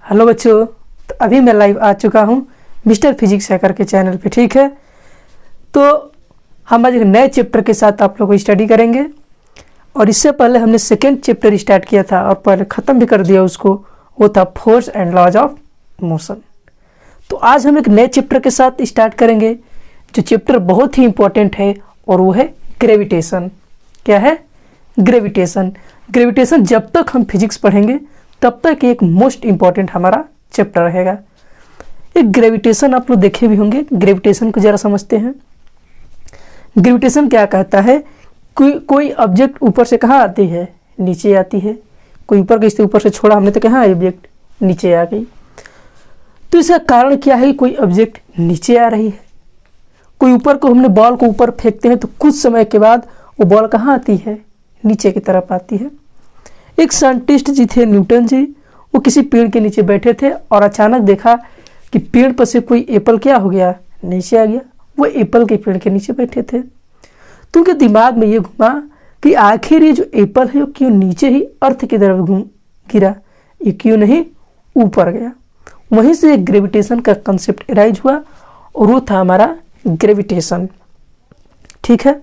Hello बच्चों, तो अभी मैं लाइव आ चुका हूँ मिस्टर फिजिक्स हैकर के चैनल पे। ठीक है, तो हम आज एक नए चैप्टर के साथ आप लोगों को स्टडी करेंगे। और इससे पहले हमने सेकेंड चैप्टर स्टार्ट किया था और पहले ख़त्म भी कर दिया उसको, वो था force and laws of motion. तो आज हम एक नए चैप्टर के साथ स्टार्ट करेंगे जो चैप्टर बहुत ही इंपॉर्टेंट है, और वो है ग्रेविटेशन। क्या है? ग्रेविटेशन। ग्रेविटेशन जब तक हम फिजिक्स पढ़ेंगे तब तक एक मोस्ट इम्पॉर्टेंट हमारा चैप्टर रहेगा। एक ग्रेविटेशन आप लोग देखे भी होंगे। ग्रेविटेशन को जरा समझते हैं। ग्रेविटेशन क्या कहता है? कोई ऑब्जेक्ट ऊपर से कहाँ आती है? नीचे आती है। कोई ऊपर गई से ऊपर से छोड़ा हमने तो कहाँ ऑब्जेक्ट नीचे आ गई। तो इसका कारण क्या है? कोई ऑब्जेक्ट नीचे आ रही है। कोई ऊपर को हमने बॉल को ऊपर फेंकते हैं तो कुछ समय के बाद वो बॉल कहाँ आती है? नीचे की तरफ आती है। एक साइंटिस्ट जी थे, न्यूटन जी, वो किसी पेड़ के नीचे बैठे थे और अचानक देखा कि पेड़ पर से कोई एप्पल क्या हो गया? नीचे आ गया। वो एप्पल के पेड़ के नीचे बैठे थे तो उनके दिमाग में ये घुमा कि आखिर ये जो एप्पल है वो क्यों नीचे ही अर्थ की तरफ गिरा, ये क्यों नहीं ऊपर गया। वहीं से एक ग्रेविटेशन का कंसेप्ट अराइज हुआ और वो था हमारा ग्रेविटेशन। ठीक है,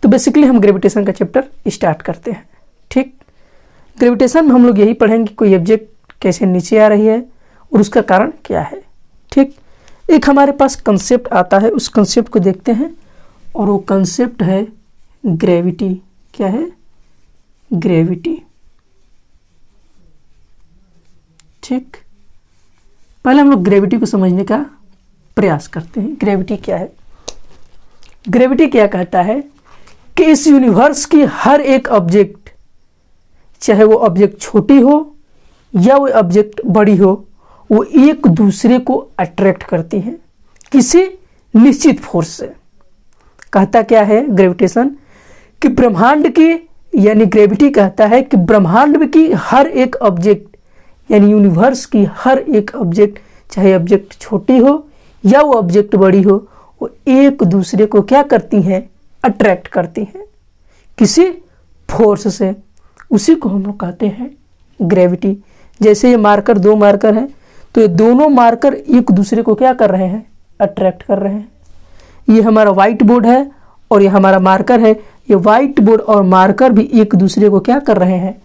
तो बेसिकली हम ग्रेविटेशन का चैप्टर स्टार्ट करते हैं। ठीक, ग्रेविटेशन में हम लोग यही पढ़ेंगे कोई ऑब्जेक्ट कैसे नीचे आ रही है और उसका कारण क्या है। ठीक, एक हमारे पास कंसेप्ट आता है, उस कंसेप्ट को देखते हैं, और वो कंसेप्ट है ग्रेविटी। क्या है? ग्रेविटी। ठीक, पहले हम लोग ग्रेविटी को समझने का प्रयास करते हैं। ग्रेविटी क्या है? ग्रेविटी क्या कहता है कि इस यूनिवर्स की हर एक ऑब्जेक्ट, चाहे वो ऑब्जेक्ट छोटी हो या वो ऑब्जेक्ट बड़ी हो, वो एक दूसरे को अट्रैक्ट करती है किसी निश्चित फोर्स से। कहता क्या है ग्रेविटेशन? कि ब्रह्मांड की, यानी ग्रेविटी कहता है कि ब्रह्मांड की हर एक ऑब्जेक्ट, यानी यूनिवर्स की हर एक ऑब्जेक्ट, चाहे ऑब्जेक्ट छोटी हो या वो ऑब्जेक्ट बड़ी हो, वो एक दूसरे को क्या करती हैं? अट्रैक्ट करती हैं किसी फोर्स से। उसी को हम लोग कहते हैं ग्रेविटी। जैसे ये मार्कर, दो मार्कर हैं, तो ये दोनों मार्कर एक दूसरे को क्या कर रहे हैं? अट्रैक्ट कर रहे हैं। ये हमारा व्हाइट बोर्ड है और ये हमारा मार्कर है। ये व्हाइट बोर्ड और मार्कर भी एक दूसरे को क्या कर रहे हैं?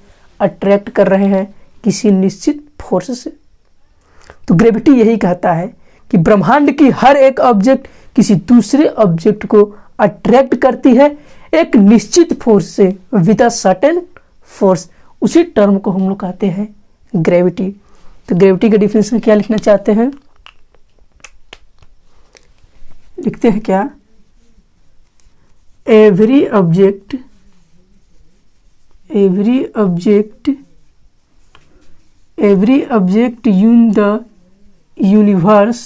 अट्रैक्ट कर रहे हैं किसी निश्चित फोर्स से। तो ग्रेविटी यही कहता है कि ब्रह्मांड की हर एक ऑब्जेक्ट किसी दूसरे ऑब्जेक्ट को अट्रैक्ट करती है एक निश्चित फोर्स से, विद अ सर्टेन फोर्स। उसी टर्म को हम लोग कहते हैं ग्रेविटी। तो ग्रेविटी का डिफिनेशन क्या लिखना चाहते हैं? लिखते हैं क्या? Every object in the universe,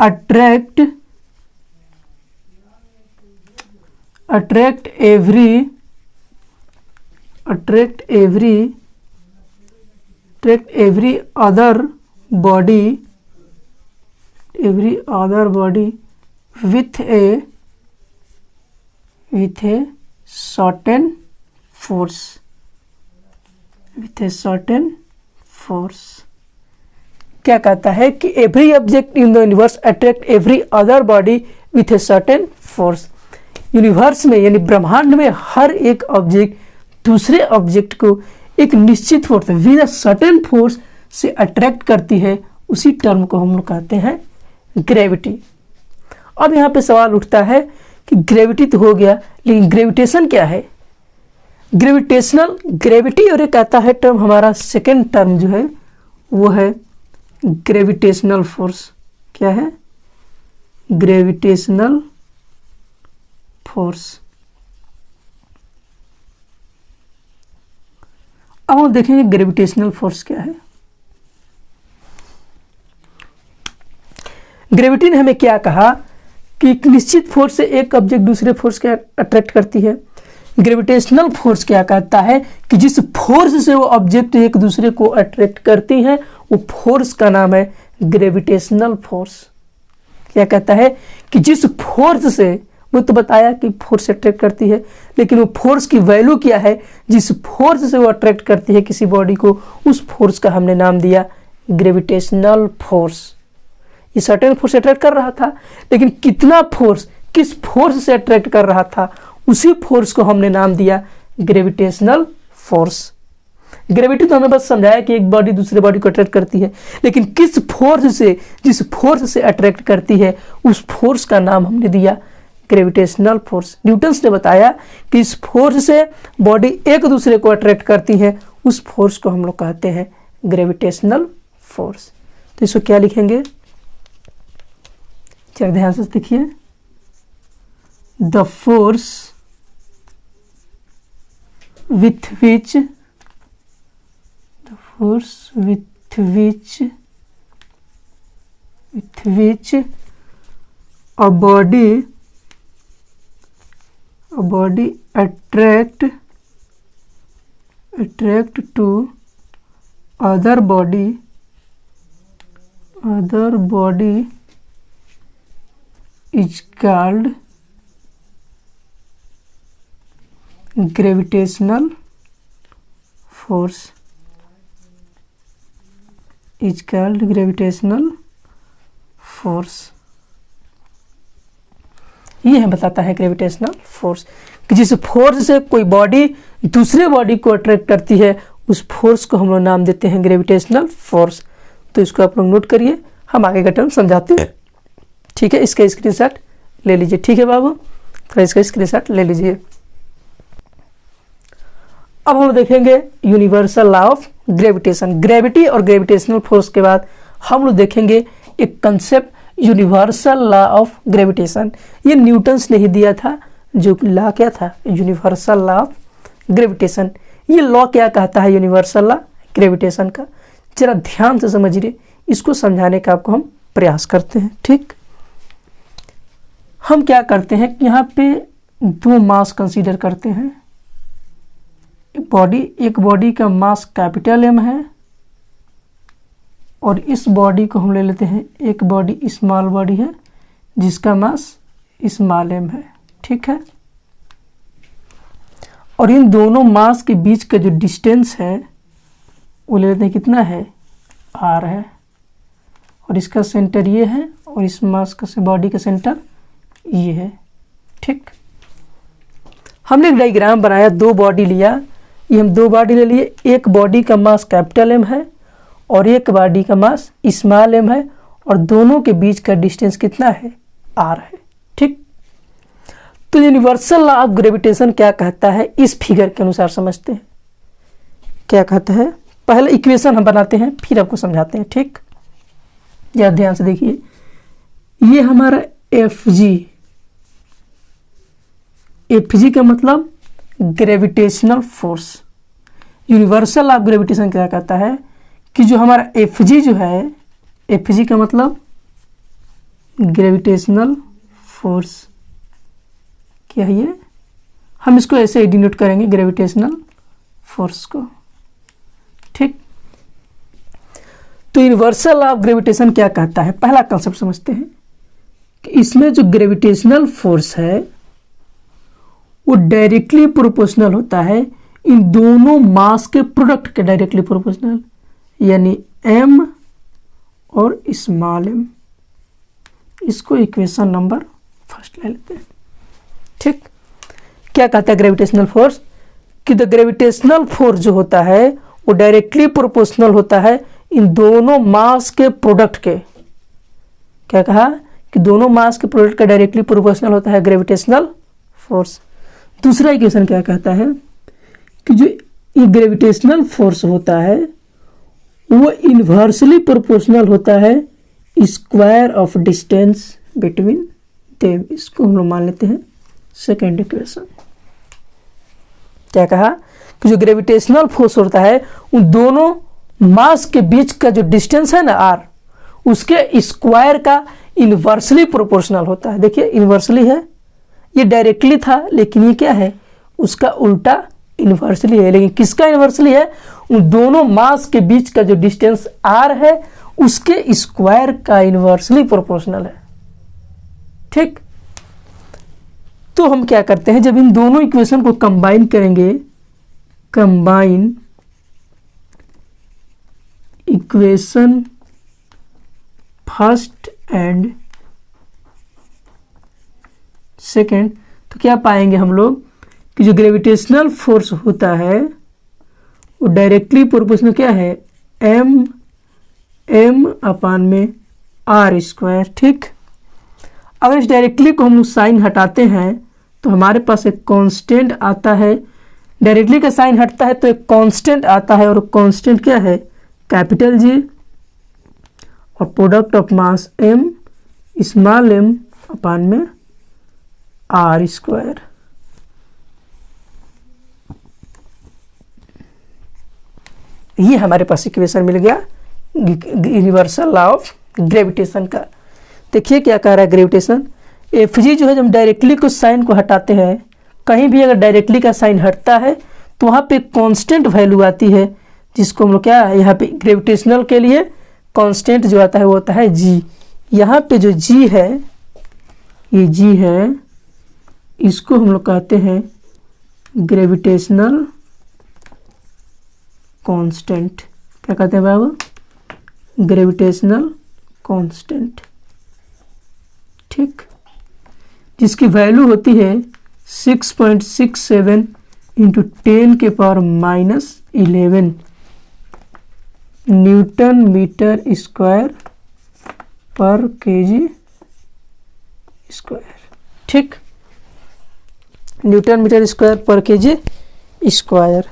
attract every other body with a certain force. क्या कहता है कि every object in the universe attract every other body with a certain force. Universe में, यानी ब्रह्मांड में, हर एक ऑब्जेक्ट दूसरे ऑब्जेक्ट को एक निश्चित force, with a certain force से अट्रैक्ट करती है। उसी टर्म को हम लोग कहते हैं ग्रेविटी। अब यहाँ पे सवाल उठता है कि ग्रेविटी तो हो गया, लेकिन ग्रेविटेशन क्या है? ग्रेविटेशनल ग्रेविटी, और ये कहता है टर्म हमारा सेकेंड टर्म जो है वो है ग्रेविटेशनल फोर्स। क्या है? Gravitational force. अब हम देखेंगे ग्रेविटेशनल फोर्स क्या है। ग्रेविटी ने हमें क्या कहा कि एक निश्चित फोर्स से एक ऑब्जेक्ट दूसरे फोर्स को अट्रैक्ट करती है। ग्रेविटेशनल फोर्स क्या कहता है कि जिस फोर्स से वो ऑब्जेक्ट एक दूसरे को अट्रैक्ट करती हैं, वो फोर्स का नाम है ग्रेविटेशनल फोर्स। क्या कहता है कि जिस फोर्स से वो तो बताया कि फोर्स अट्रैक्ट करती है, लेकिन वो फोर्स की वैल्यू क्या है, जिस फोर्स से वो अट्रैक्ट करती है किसी बॉडी को, उस फोर्स का हमने नाम दिया ग्रेविटेशनल फोर्स। ये सर्टेन फोर्स अट्रैक्ट कर रहा था, लेकिन कितना फोर्स, किस फोर्स से अट्रैक्ट कर रहा था, उसी फोर्स को हमने नाम दिया ग्रेविटेशनल फोर्स। ग्रेविटी तो हमें बस समझाया कि एक बॉडी दूसरे बॉडी को अट्रैक्ट करती है, लेकिन किस फोर्स से, जिस फोर्स से अट्रैक्ट करती है, उस फोर्स का नाम हमने दिया ग्रेविटेशनल फोर्स। न्यूटन्स ने बताया कि इस फोर्स से बॉडी एक दूसरे को अट्रैक्ट करती है, उस फोर्स को हम लोग कहते हैं ग्रेविटेशनल फोर्स। तो इसको क्या लिखेंगे, चलिए ध्यान से देखिए, the force with which a body attract to other body is called gravitational force, is called gravitational force। ये है बताता है ग्रेविटेशनल फोर्स कि जिस फोर्स से कोई बॉडी दूसरे बॉडी को अट्रैक्ट करती है, उस फोर्स को हम लोग नाम देते हैं ग्रेविटेशनल फोर्स। तो इसको आप लोग नोट करिए, हम आगे का टर्म समझाते हैं, ठीक है। इसका स्क्रीनशॉट ले लीजिए, ठीक है बाबू, तो इसका स्क्रीनशॉट ले लीजिए। अब हम देखेंगे universal law of gravitation. Gravity और ग्रेविटेशनल फोर्स के बाद हम लोग देखेंगे एक concept universal law of gravitation. ये न्यूटन्स ने ही दिया था, जो लॉ क्या था, यूनिवर्सल लॉ ऑफ ग्रेविटेशन। ये लॉ क्या कहता है यूनिवर्सल लॉ ग्रेविटेशन का, जरा ध्यान से समझिए, इसको समझाने का आपको हम प्रयास करते हैं, ठीक। हम क्या करते हैं कि यहाँ पे दो मास कंसीडर करते हैं। एक बॉडी का मास कैपिटल एम है, और इस बॉडी को हम ले लेते हैं, एक बॉडी स्मॉल बॉडी है जिसका मास स्मॉल एम है, ठीक है। और इन दोनों मास के बीच का जो डिस्टेंस है वो ले लेते हैं, कितना है, आर है, और इसका सेंटर ये है, और इस मास का बॉडी का सेंटर ये है, ठीक। हमने एक डायग्राम बनाया, दो बॉडी लिया, ये हम दो बॉडी ले लिए, एक बॉडी का मास कैपिटल एम है और एक बॉडी का मास स्मॉल एम है, और दोनों के बीच का डिस्टेंस कितना है, आर है, ठीक। तो यूनिवर्सल लॉ ऑफ ग्रेविटेशन क्या कहता है, इस फिगर के अनुसार समझते हैं। क्या कहता है, पहले इक्वेशन हम बनाते हैं, फिर आपको समझाते हैं, ठीक। या ध्यान से देखिए, ये हमारा एफ जी का मतलब gravitational force. Universal of gravitation क्या कहता है कि जो हमारा एफ जी जो है, एफ जी का मतलब ग्रेविटेशनल फोर्स क्या है, ये हम इसको ऐसे ही डिनोट करेंगे, ग्रेविटेशनल फोर्स को, ठीक। तो यूनिवर्सल ऑफ ग्रेविटेशन क्या कहता है, पहला कंसेप्ट समझते हैं कि इसमें जो ग्रेविटेशनल फोर्स है वो डायरेक्टली प्रोपोर्शनल होता है इन दोनों मास के प्रोडक्ट के, डायरेक्टली प्रोपोर्शनल, यानी m और स्मॉल m। इसको इक्वेशन नंबर फर्स्ट ले लेते हैं, ठीक। क्या कहता है ग्रेविटेशनल फोर्स कि द ग्रेविटेशनल फोर्स जो होता है वो डायरेक्टली प्रोपोर्शनल होता है इन दोनों मास के प्रोडक्ट के। क्या कहा कि दोनों मास के प्रोडक्ट का डायरेक्टली प्रोपोर्शनल होता है ग्रेविटेशनल फोर्स। दूसरा इक्वेशन क्या कहता है कि जो ये ग्रेविटेशनल फोर्स होता है वो इन्वर्सली प्रोपोर्शनल होता है square of distance between them. इसको हम लोग मान लेते हैं सेकेंड इक्वेशन। क्या कहा कि जो ग्रेविटेशनल फोर्स होता है उन दोनों मास के बीच का जो डिस्टेंस है ना आर, उसके स्क्वायर का इन्वर्सली प्रोपोर्शनल होता है। देखिए इन्वर्सली है, ये डायरेक्टली था, लेकिन ये क्या है, उसका उल्टा इन्वर्सली है। लेकिन किसका इन्वर्सली है, उन दोनों मास के बीच का जो डिस्टेंस आर है उसके स्क्वायर का इन्वर्सली प्रोपोर्शनल है, ठीक। तो हम क्या करते हैं, जब इन दोनों इक्वेशन को कंबाइन करेंगे, combine equation first and second, तो क्या पाएंगे हम लोग कि जो ग्रेविटेशनल फोर्स होता है वो डायरेक्टली प्रोपोर्शनल क्या है, एम अपान में आर स्क्वायर। ठीक, अगर इस डायरेक्टली को हम साइन हटाते हैं तो हमारे पास एक कांस्टेंट आता है, डायरेक्टली का साइन हटता है तो एक कांस्टेंट आता है, और कांस्टेंट क्या है, कैपिटल जी, और product of mass M small M upon में आर स्क्वायर। ये हमारे पास इक्वेशन मिल गया यूनिवर्सल लॉ ऑफ ग्रेविटेशन का। देखिए क्या कह रहा है ग्रेविटेशन, एफ जी जो है, जब डायरेक्टली को साइन को हटाते हैं, कहीं भी अगर डायरेक्टली का साइन हटता है तो वहाँ पे कांस्टेंट वैल्यू आती है, जिसको हम लोग क्या है, यहाँ पे ग्रेविटेशनल के लिए कांस्टेंट जो आता है वो होता है जी। यहाँ पे जो जी है, ये जी है, इसको हम लोग कहते हैं ग्रेविटेशनल कांस्टेंट। क्या कहते हैं बाबू, ग्रेविटेशनल कांस्टेंट। ठीक, जिसकी वैल्यू होती है 6.67 into 10⁻⁻11 Newton metre square per kg square. ठीक, Newton metre square per kg square,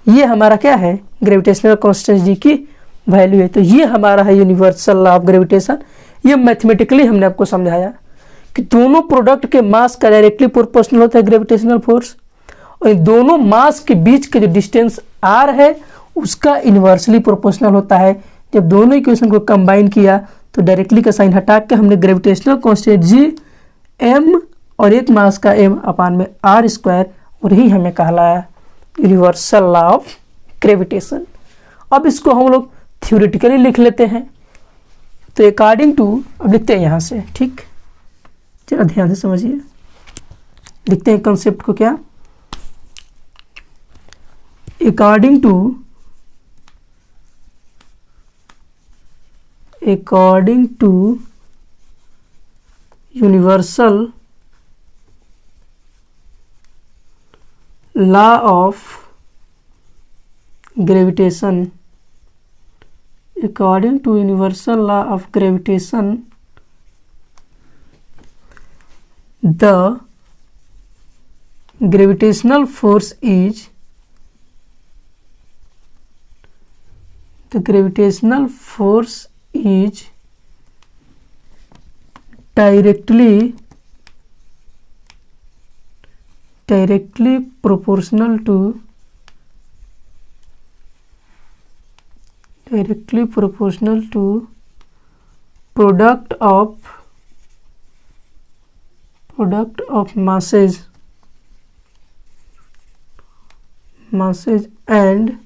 ये हमारा क्या है, ग्रेविटेशनल कांस्टेंट जी की वैल्यू है। तो ये हमारा है यूनिवर्सल लॉ ऑफ ग्रेविटेशन। ये मैथमेटिकली हमने आपको समझाया कि दोनों प्रोडक्ट के मास का डायरेक्टली प्रोपोर्शनल होता है ग्रेविटेशनल फोर्स, और इन दोनों मास के बीच के जो डिस्टेंस आर है उसका इन्वर्सली प्रोपोर्शनल होता है। जब दोनों इक्वेशन को कंबाइन किया तो डायरेक्टली का साइन हटा के हमने ग्रेविटेशनल कांस्टेंट जी एम और एक मास का एम अपान में आर स्क्वायर, और यही हमें कहलाया यूनिवर्सल लॉ ऑफ ग्रेविटेशन। अब इसको हम लोग थ्योरेटिकली लिख लेते हैं। तो अकॉर्डिंग टू, अब लिखते हैं यहाँ से, ठीक, जरा ध्यान से समझिए, लिखते हैं कंसेप्ट को। क्या, according to universal law of gravitation, according to universal law of gravitation, the gravitational force is directly proportional to product of masses and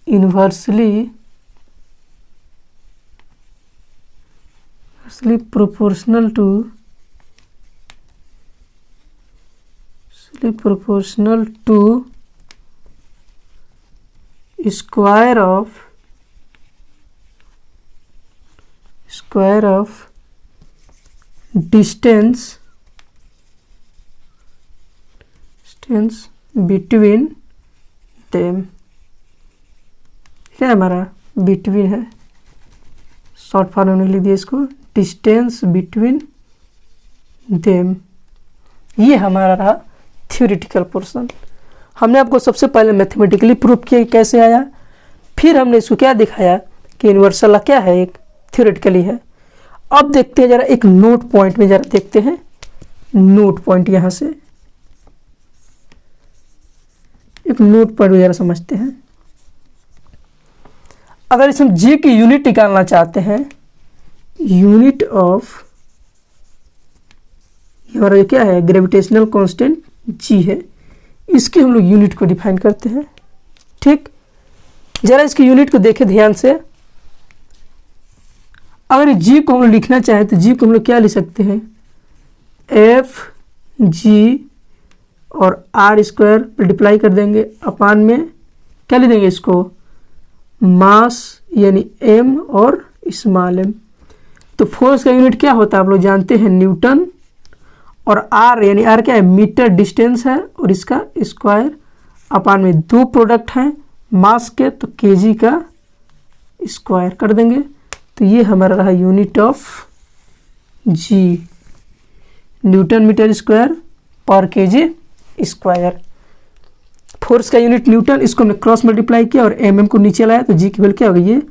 inversely proportional to square of distance between them। क्या हमारा between है, short form में लिख दिया इसको, distance between them. ये हमारा रहा थ्योरेटिकल पोर्शन। हमने आपको सबसे पहले मैथमेटिकली प्रूफ किया कि कैसे आया, फिर हमने इसको क्या दिखाया कि यूनिवर्सल लॉ क्या है, एक थ्योरेटिकली है। अब देखते हैं जरा एक नोट पॉइंट में, जरा देखते हैं नोट पॉइंट, यहां से एक नोट पॉइंट जरा समझते हैं। अगर इसमें जी की यूनिट निकालना चाहते हैं, यूनिट ऑफ, हमारा क्या है, ग्रेविटेशनल कांस्टेंट जी है, इसकी हम लोग यूनिट को डिफाइन करते हैं। ठीक, जरा इसकी यूनिट को देखें ध्यान से। अगर जी को हम लोग लिखना चाहें तो जी को हम लोग क्या लिख सकते हैं, एफ जी और आर स्क्वायर मल्टीप्लाई कर देंगे अपान में क्या ले देंगे इसको, मास यानी एम और स्मॉल एम। तो फोर्स का यूनिट क्या होता है आप लोग जानते हैं, न्यूटन, और आर यानी आर क्या है, मीटर डिस्टेंस है, और इसका स्क्वायर अपान में दो प्रोडक्ट हैं मास के, तो केजी का स्क्वायर कर देंगे। तो ये हमारा रहा unit of G, newton metre square per kg square. Force का यूनिट न्यूटन, इसको हमने क्रॉस मल्टीप्लाई किया और एम को नीचे लाया, तो जी की वैल्यू क्या हो गई ये,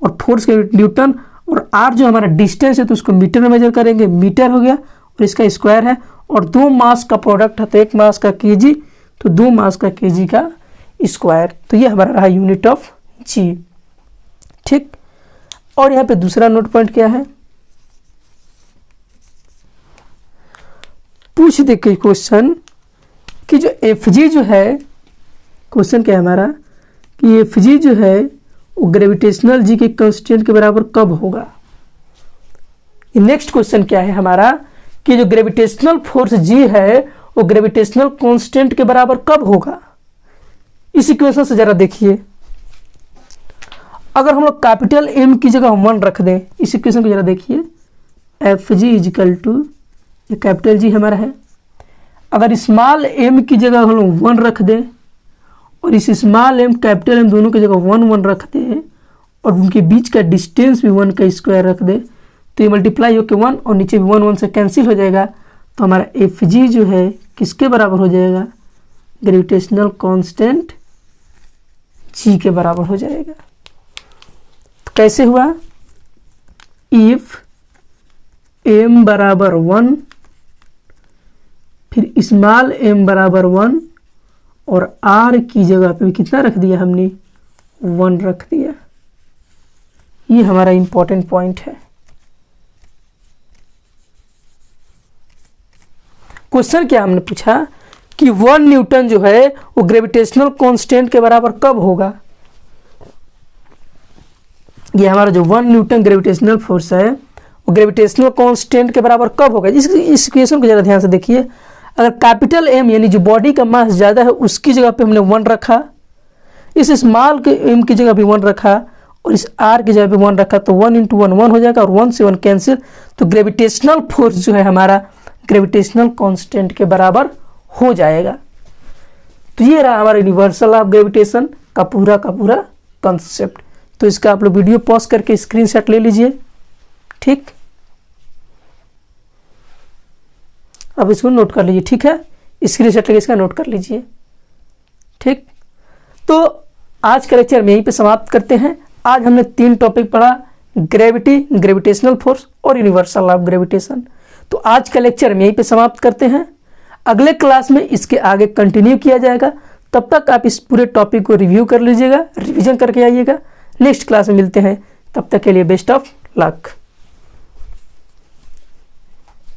और फोर्स का यूनिट न्यूटन, और आर जो हमारा डिस्टेंस है तो उसको मीटर में मेजर करेंगे, मीटर हो गया, और इसका स्क्वायर है, और दो मास का प्रोडक्ट है तो एक मास का केजी, तो दो मास का केजी का स्क्वायर। तो ये हमारा रहा यूनिट ऑफ जी। ठीक, और यहाँ पे दूसरा नोट पॉइंट क्या है, पूछ दे के क्वेश्चन कि जो एफ जी जो है, क्वेश्चन क्या है हमारा कि एफ जी जो है वो ग्रेविटेशनल जी के कांस्टेंट के बराबर कब होगा। नेक्स्ट क्वेश्चन क्या है हमारा कि जो ग्रेविटेशनल फोर्स जी है वो ग्रेविटेशनल कांस्टेंट के बराबर कब होगा। इस इक्वेशन से जरा देखिए, अगर हम लोग कैपिटल एम की जगह 1 रख दें, इस इक्वेशन को जरा देखिए, एफ जी इजिकल टू, ये कैपिटल जी हमारा है, अगर स्मॉल एम की जगह हम लोग 1 रख दें और इस स्मॉल एम कैपिटल एम दोनों की जगह 1 रख दें और उनके बीच का डिस्टेंस भी 1 का स्क्वायर रख दें, तो ये मल्टीप्लाई होकर 1 और नीचे भी 1 से कैंसिल हो जाएगा, तो हमारा एफ जी जो है किसके बराबर हो जाएगा, ग्रेविटेशनल कांस्टेंट जी के बराबर हो जाएगा। तो कैसे हुआ, इफ एम बराबर 1 फिर स्मॉल एम बराबर 1 और आर की जगह पे कितना रख दिया हमने, 1 रख दिया। ये हमारा इंपॉर्टेंट पॉइंट है। क्वेश्चन क्या हमने पूछा कि 1 न्यूटन जो है वो ग्रेविटेशनल कांस्टेंट के बराबर कब होगा। ये हमारा जो 1 न्यूटन ग्रेविटेशनल फोर्स है वो ग्रेविटेशनल कांस्टेंट के बराबर कब होगा। इस इक्वेशन को जरा ध्यान से देखिए, अगर कैपिटल एम यानी जो बॉडी का मास ज़्यादा है उसकी जगह पे हमने 1 रखा, इस स्मॉल के एम की जगह भी 1 रखा और इस आर की जगह पे 1 रखा, तो 1 × 1 1 हो जाएगा और 1 से 1 कैंसिल, तो ग्रेविटेशनल फोर्स जो है हमारा ग्रेविटेशनल कांस्टेंट के बराबर हो जाएगा। तो ये रहा हमारा यूनिवर्सल ऑफ ग्रेविटेशन का पूरा कंसेप्ट। तो इसका आप लोग वीडियो पॉज करके स्क्रीनशॉट ले लीजिए। ठीक, अब इसको नोट कर लीजिए। ठीक है, स्क्रीनशॉट लेके इसका नोट कर लीजिए। ठीक, तो आज का लेक्चर हम यहीं पे समाप्त करते हैं। आज हमने 3 टॉपिक पढ़ा, ग्रेविटी, ग्रेविटेशनल फोर्स और यूनिवर्सल ऑफ ग्रेविटेशन। तो आज का लेक्चर हम यहीं पे समाप्त करते हैं। अगले क्लास में इसके आगे कंटिन्यू किया जाएगा। तब तक आप इस पूरे टॉपिक को रिव्यू कर लीजिएगा, रिवीजन करके आइएगा। नेक्स्ट क्लास में मिलते हैं, तब तक के लिए बेस्ट ऑफ लक।